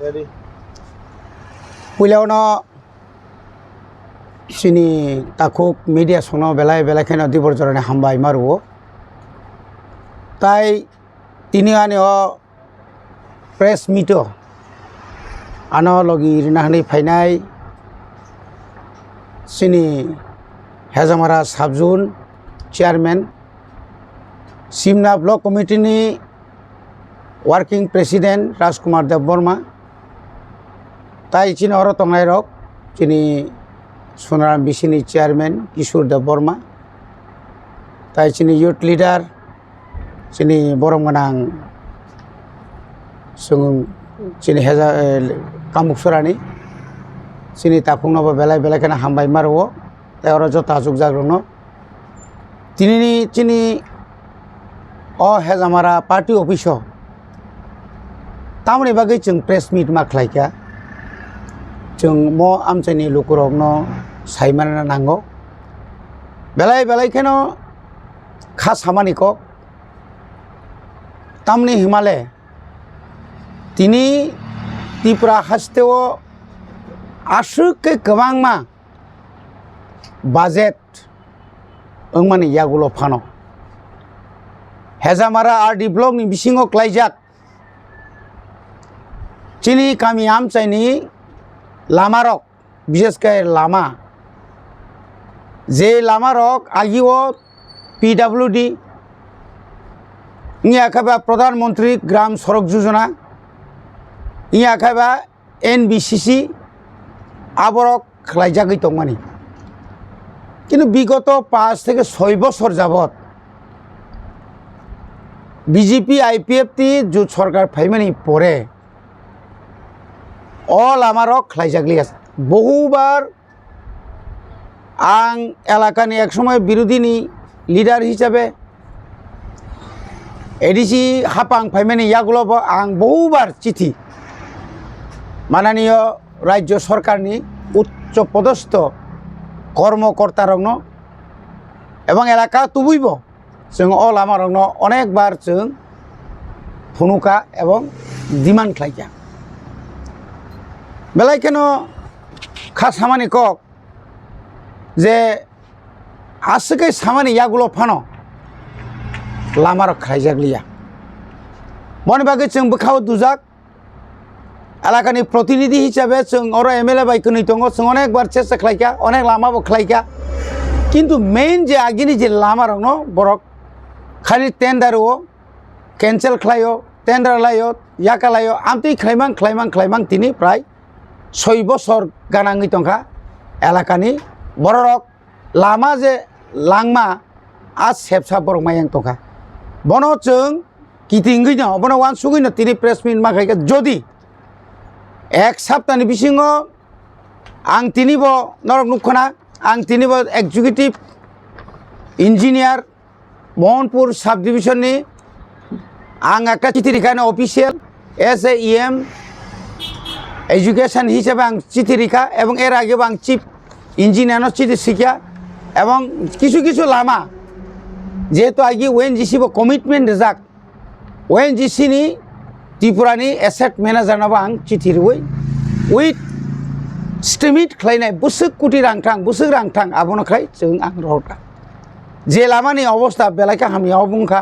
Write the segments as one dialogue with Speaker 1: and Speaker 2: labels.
Speaker 1: Ready.
Speaker 2: Pulau sini takuk media sono belai kena di borjorane hambai maruo. Tai tini ane o press meeto. Ano logi rinahani fainai sini Hazamara Sabzun chairman Simna block committee ni working president Rajkumar Dev Burma. Tai chini oro tongai rok chini Sonaram Bisini chairman Kishore Dev Burma. Tai chini youth leader chini borong manang sung chini heza kamuksurani chini takung nobo belai kena hambai marwo tai oro jota juk jagrono tini chini o hezamara party office tamni bagai chung press meet ma khlaika chung mo amchani lukurokno saimana nango belai keno khas hamani ko tamni himale tini Tripura hasteo asuk ke kebangma budget engmani yagulo phano Hazamara RD block ni bisingo klaijak chini kami amchaini lamarok বিশেষ করে লামা যে লামারক আগিও PWD ইয়া খাবা প্রধানমন্ত্রী গ্রাম সড়ক যোজনা ইয়া খাবা NBCC আবরক খাইজাগৈ দংমানি কিন্তু বিগত 5 থেকে 6 বছর যাবত বিজেপি আইপিএফটি জোট সরকার ফাইমানি পরে all amarok khlaijagli আছে বহুবার আং এলাকানি একসময় বিরোধী লিডার হিসাবে এডিসি হাপাং ফাইমানি ইয়াগুলো আং বহুবার চিঠি মাননীয় রাজ্য সরকারনি উচ্চ পদস্থ কর্মকর্তারং এবং এলাকা তুবুইব जों all amarok অনেকবার जों ফুনুকা এবং demand খাইকা belai keno khas hamani kok je asike samani yagulo phano lamar khaijaglia moni bage जों bkhao dujak elakani protinidhi hisabe जों oro MLA bai kuni tongo जों onek bar chesta khlaika onek lama bo khlaika kintu main je agini je lama rongno borok khali tender o cancel khlayo tender layo yaka layo amtui khlaimang tini prai 6 বছর গানাঙ্গি টঙ্কা এলাকানি বড়রক লামা যে লাংমা আজ সেবসা বরক মায়াং টঙ্কা বন जों কিতিঙ্গি ন বন one সুগি ন তিনি প্রেস মিট মা খাইকা যদি এক সপ্তাহনি বিসিঙ্গ আং তিনিব নরক নুখনা আং তিনিব এক্সিকিউটিভ ইঞ্জিনিয়ার মোহনপুর সাব ডিভিশননি আং একটা চিঠি লিখানো অফিসিয়াল SAEM এডুকেশন হিসেবে আং চিঠি লিখা এবং এর আগে আং চিফ ইঞ্জিনিয়ার চিঠি শিখা এবং কিছু লামা যেহেতু আগে ONGC কমিটমেন্ট রেজাক ONGC নি ত্রিপুরানি এসেট ম্যানেজার নাবা আং চিঠি রুই উইথ স্টিমেট খাইনাই বুসুক কোটি রাং থাং আবনো খাই जों আং রহকা যে লামানি অবস্থা বেলাইকা হামিয়াও বুংখা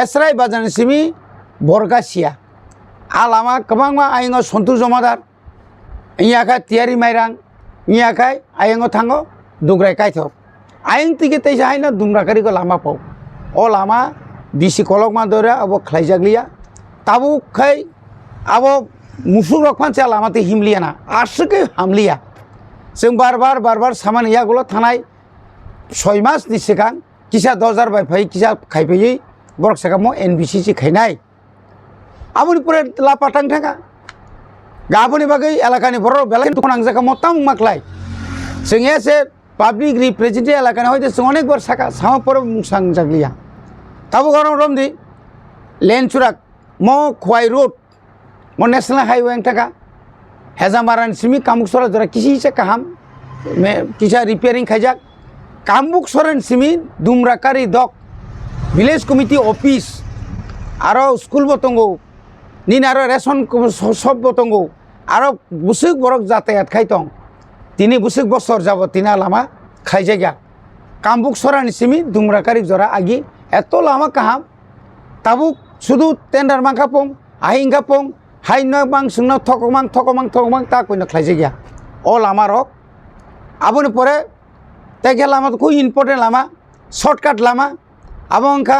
Speaker 2: এসরাই Bajani Simi বরগাসিয়া alama kabangma ayingo sontu jomadar iyakai tiari mairang iyakai ayingo thango dugrai kaithok aying tike teisa haina dumrakari ko lama pau o lama bisi kolokma dora abo khlaijaglia tabu khai abo musuk rokpancha lama te himliya na asike hamliya जों बार सामान यागुलो थानाय 6 मास नि सिगां किसा 10000 by five किसा खाइफैयै बरक सागामो NBCC खाइनाय aboni pure lapatang thanga gaboni bagai elakani boro belai tukunang jaka motam maklai जों एसे public representative elakani hoyte जों onek bar saka sama pore musang jaglia tabu gorom romdi lane churak mo khwai road mo national highway thaka Hazamaran simi kamuksora jora kisi se kaham me kisa repairing khaijak kamuksoran simi dumrakari dok village committee office aro school botongo নিন আরও ration সব বতঙ্গ আরও বুসুক বরক যাতায়াত খাইতং তিনি বুসুক বছর যাব তিনি লামা খাইজাই গিয়া কামবুক সরানি সিমি দুমরাকারি জরা আগি এত লামা কাহাম তাবুক শুধু টেন্ডার মাংখা পং আহিংখা পং হাইন বাং সুংন থকমাং তা কইন খাইজাই গিয়া ও লামা রক আবনি পরে তাইকে লামা তো খুব ইম্পর্টেন্ট লামা শর্টকাট লামা আবংখা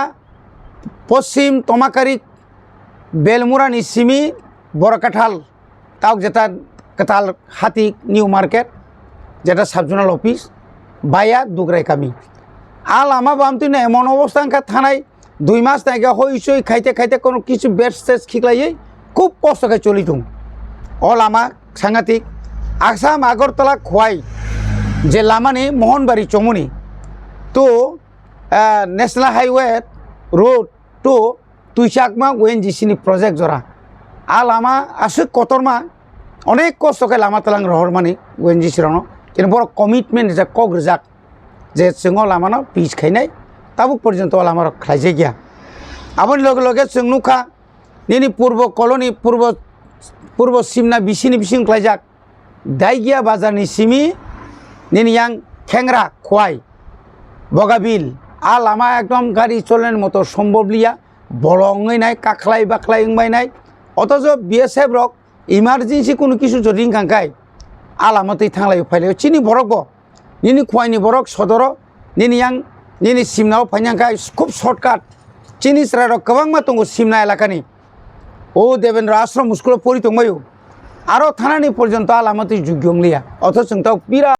Speaker 2: পশ্চিম তমাকারি বেলমুরানি সিমি বড়কাঠাল তাও যেটা কাঁঠাল হাতি নিউ মার্কেট যেটা সাবজোনাল অফিস বাইয়া দুগরাই কামি আল আমা বামতি না এমন অবস্থা থানায় 2 মাস নাইগা হইসই খাইতে খাইতে কোনো কিছু বেড শেষ খিকলাই খুব কষ্ট খাই চলিতুম অ লামা সাংঘাতিক আসাম আগরতলা খোয়াই যে লামানি মোহনবাড়ি চমুনি তো ন্যাশনাল হাইওয়ে রোড টু তুইসাকমা ওএনজিসিনি প্রজেক্ট জরা আ লামা আসে কতরমা অনেক কষ্ট খাই লামা তালাং রহর মানে ওএনজিসি রনো কিন্তু বড় কমিটমেন্ট যা কক রেজাক যে जोङो लामानो পিচ খাইনাই তাবুক পর্যন্ত লামার খাইছে গিয়া আবনি লগে লগে जों नुखा নিনি পূর্ব কলোনি পূর্ব সিমনা বিসিনি বিসিং খাইজাক দাইগিয়া বাজারনি সিমি নিনি ইয়াং খেংরা খোয়াই বগাবিল আ লামা একদম গাড়ি চলেন মতো সম্ভব লিয়া বড়ঙই নাই কাখলাই বাখলাই ইংবাই নাই অথচ বিএসএফ রক ইমার্জেন্সি কোনো কিছু যদি কাঙ্কাই আলামতই থাংলাই ফাইলে চিনি বরক নিনি খোয়াইনি বরক সদর নিনি ইয়াং নিনি সিমনাও ফাইনাंखाय খুব শর্টকাট চিনি স্রার গোबां दङ সিমনা এলাকানি ও দেবেন্দ্র আশ্রম স্কুল পড়ি দंबायो আরো থানানি পর্যন্ত আলামতই যোগ্যংলিয়া অথচ जों বিরাট